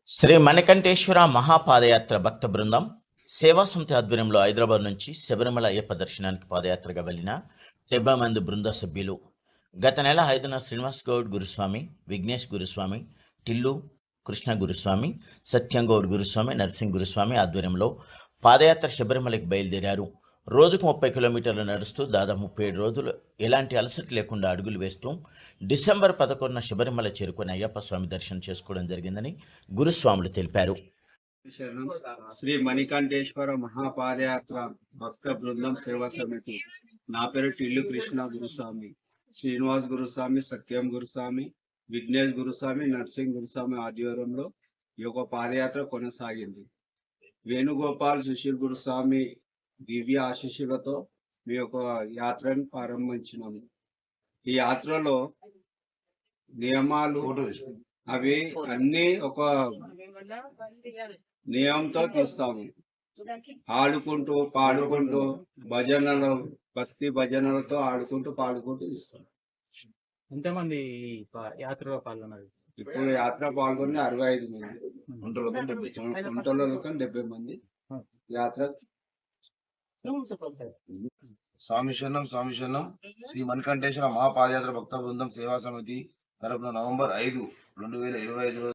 శ్రీ మణికంఠేశ్వర మహాపాదయాత్ర భక్త బృందం సేవా సమితి ఆధ్వర్యంలో హైదరాబాద్ నుంచి శబరిమల అయ్యప్ప దర్శనానికి పాదయాత్రగా వెళ్లిన 70 మంది బృంద సభ్యులు గత నెల 5న శ్రీనివాస్ గౌడ్ గురుస్వామి, విఘ్నేష్ గురుస్వామి, టిల్లు కృష్ణ గురుస్వామి, సత్యం గౌడ్ గురుస్వామి, నర్సింగ్ గురుస్వామి ఆధ్వర్యంలో పాదయాత్ర శబరిమలకి బయలుదేరారు. రోజుకు 30 కిలోమీటర్లు నడుస్తూ దాదాపు 37 రోజులు ఎలాంటి అలసట లేకుండా అడుగులు వేస్తూ డిసెంబర్ 11న శబరిమల చేరుకుని అయ్యప్ప స్వామి దర్శనం చేసుకోవడం జరిగిందని గురుస్వాములు తెలిపారు. శ్రీ మణికంఠేశ్వర మహాపాదయాత్ర భక్త బృందం సేవా సమితి. నా పేరు టిల్లు కృష్ణ గురుస్వామి, శ్రీనివాస్ గురుస్వామి, సత్యం గురుస్వామి, విఘ్నేష్ గురుస్వామి, నర్సింగ్ గురుస్వామి ఆధ్వర్యంలో ఈ యొక్క పాదయాత్ర కొనసాగింది. వేణుగోపాల్ సుశీల్ గురుస్వామి దివ్య ఆశీస్సులతో మీ యొక్క యాత్రను ప్రారంభించినాము. ఈ యాత్రలో నియమాలు అవి అన్ని ఒక నియమంతో తీస్తాము. ఆడుకుంటూ పాడుకుంటూ భజనలు, భక్తి భజనలతో ఆడుకుంటూ పాడుకుంటూ తీస్తాము. ఎంతమంది యాత్రలో పాల్గొన్నారు? ఇప్పుడు యాత్ర పాల్గొని 65 మంది, కుంటలతో 70 మంది యాత్ర. స్వామి శరణం శ్రీ మణికంఠేశ్వర మహాపాదయాత్ర భక్త బృందం సేవా సమితి తరపున నవంబర్ 5, 2025